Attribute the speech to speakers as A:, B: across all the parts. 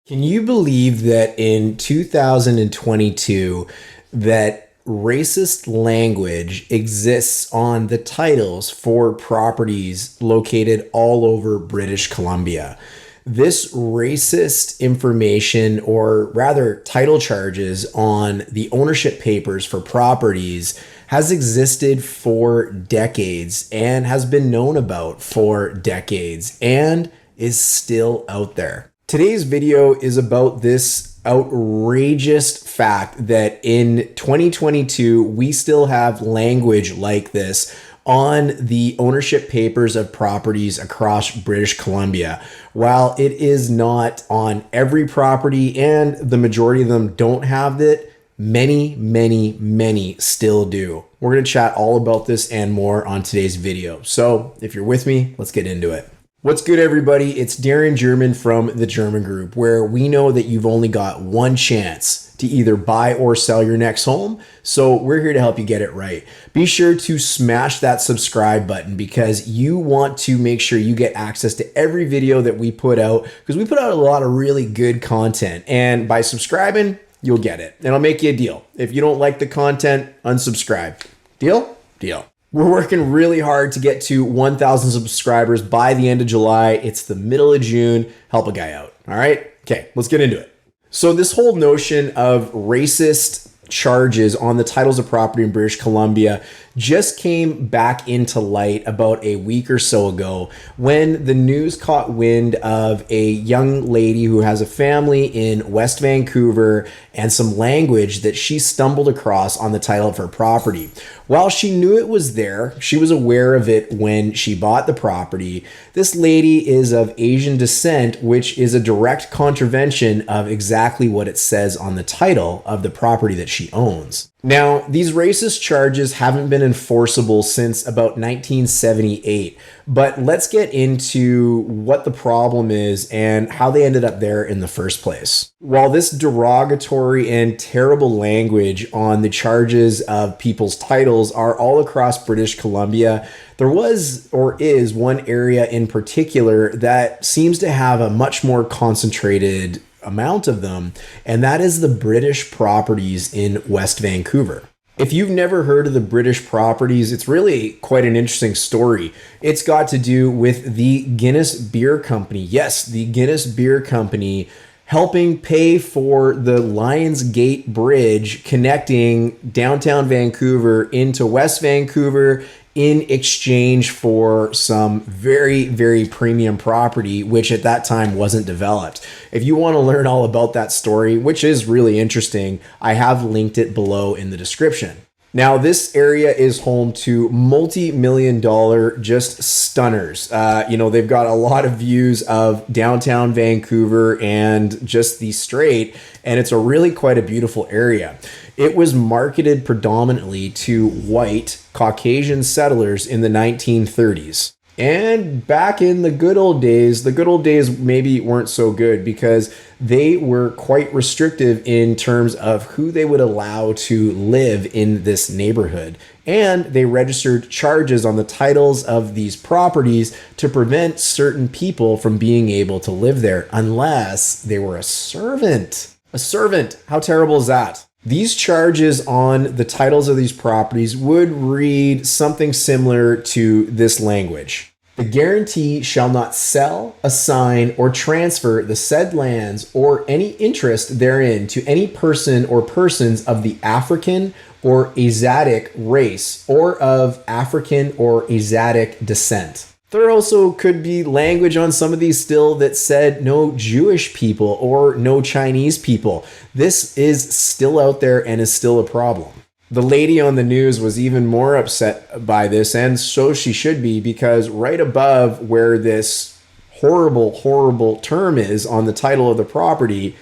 A: Can you believe that in 2022 that racist language exists on the titles for properties located all over British Columbia? This racist information, or rather title charges on the ownership papers for properties, has existed for decades and has been known about for decades and is still out there. Today's video is about this outrageous fact that in 2022, we still have language like this on the ownership papers of properties across British Columbia. While it is not on every property and the majority of them don't have it, many still do. We're going to chat all about this and more on today's video. So if you're with me, let's get into it. What's good, everybody? It's Darin Germyn from the Germyn Group, where we know that you've only got one chance to either buy or sell your next home. So we're here to help you get it right. Be sure to smash that subscribe button because you want to make sure you get access to every video that we put out, because we put out a lot of really good content. And by subscribing, you'll get it. And I'll make you a deal. If you don't like the content, unsubscribe. Deal? Deal. We're working really hard to get to 1,000 subscribers by the end of July. It's the middle of June. Help a guy out. All right? Okay, let's get into it. So this whole notion of racist charges on the titles of property in British Columbia just came back into light about a week or so ago when the news caught wind of a young lady who has a family in West Vancouver and some language that she stumbled across on the title of her property. While she knew it was there, she was aware of it when she bought the property. This lady is of Asian descent, which is a direct contravention of exactly what it says on the title of the property that she owns. Now, these racist charges haven't been enforceable since about 1978, but let's get into what the problem is and how they ended up there in the first place. While this derogatory and terrible language on the charges of people's titles are all across British Columbia, there was or is one area in particular that seems to have a much more concentrated amount of them, and that is the British properties in West Vancouver. If you've never heard of the British properties, it's really quite an interesting story. It's got to do with the Guinness Beer Company. Yes, the Guinness Beer Company helping pay for the Lions Gate Bridge connecting downtown Vancouver into West Vancouver in exchange for some very premium property, which at that time wasn't developed. If you want to learn all about that story, which is really interesting, I have linked it below in the description. Now, this area is home to multi-million-dollar just stunners. They've got a lot of views of downtown Vancouver and just the strait, and it's really quite a beautiful area. It was marketed predominantly to white Caucasian settlers in the 1930s. And back in the good old days maybe weren't so good because they were quite restrictive in terms of who they would allow to live in this neighborhood. And they registered charges on the titles of these properties to prevent certain people from being able to live there unless they were a servant. A servant. How terrible is that? These charges on the titles of these properties would read something similar to this language. The guarantee shall not sell, assign, or transfer the said lands or any interest therein to any person or persons of the African or Asiatic race or of African or Asiatic descent. There also could be language on some of these still that said no Jewish people or no Chinese people. This is still out there and is still a problem. The lady on the news was even more upset by this, and so she should be, because right above where this horrible term is on the title of the property,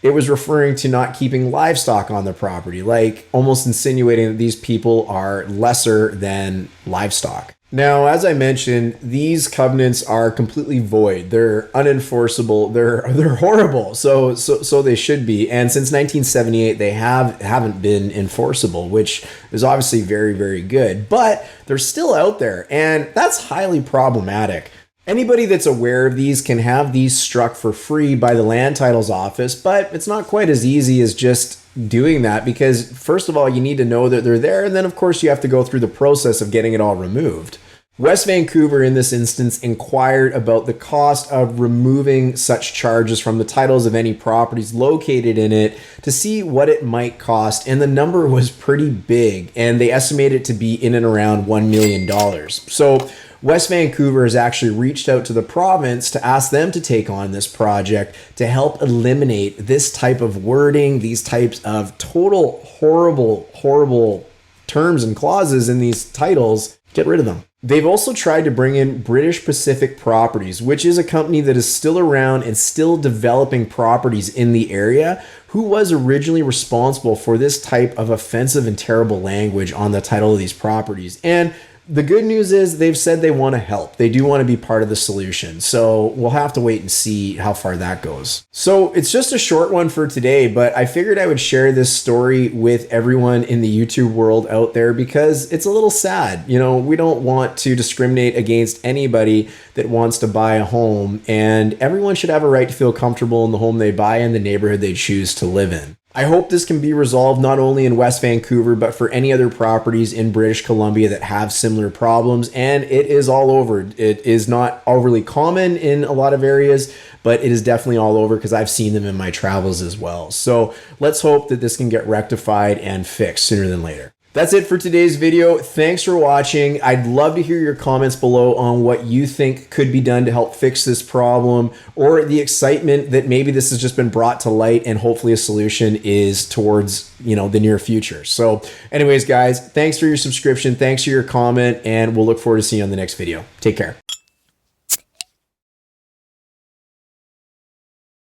A: it was referring to not keeping livestock on the property, like almost insinuating that these people are lesser than livestock. Now, as I mentioned, these covenants are completely void. They're unenforceable. They're horrible. So they should be. And since 1978, they haven't been enforceable, which is obviously very good. But they're still out there, and that's highly problematic. Anybody that's aware of these can have these struck for free by the land titles office, but it's not quite as easy as just doing that because first of all, you need to know that they're there. And then of course you have to go through the process of getting it all removed. West Vancouver in this instance inquired about the cost of removing such charges from the titles of any properties located in it to see what it might cost. And the number was pretty big and they estimated it to be in and around $1 million. So West Vancouver has actually reached out to the province to ask them to take on this project to help eliminate this type of wording, these types of total horrible terms and clauses in these titles. Get rid of them. They've also tried to bring in British Pacific Properties, which is a company that is still around and still developing properties in the area, who was originally responsible for this type of offensive and terrible language on the title of these properties. And the good news is they've said they want to help. They do want to be part of the solution. So we'll have to wait and see how far that goes. So it's just a short one for today, but I figured I would share this story with everyone in the YouTube world out there because it's a little sad. You know, we don't want to discriminate against anybody that wants to buy a home, and everyone should have a right to feel comfortable in the home they buy and the neighborhood they choose to live in. I hope this can be resolved not only in West Vancouver, but for any other properties in British Columbia that have similar problems. And it is all over. It is not overly common in a lot of areas, but it is definitely all over because I've seen them in my travels as well. So let's hope that this can get rectified and fixed sooner than later. That's it for today's video. Thanks for watching. I'd love to hear your comments below on what you think could be done to help fix this problem, or the excitement that maybe this has just been brought to light and hopefully a solution is towards, the near future. So anyways, guys, thanks for your subscription. Thanks for your comment, and we'll look forward to seeing you on the next video. Take care.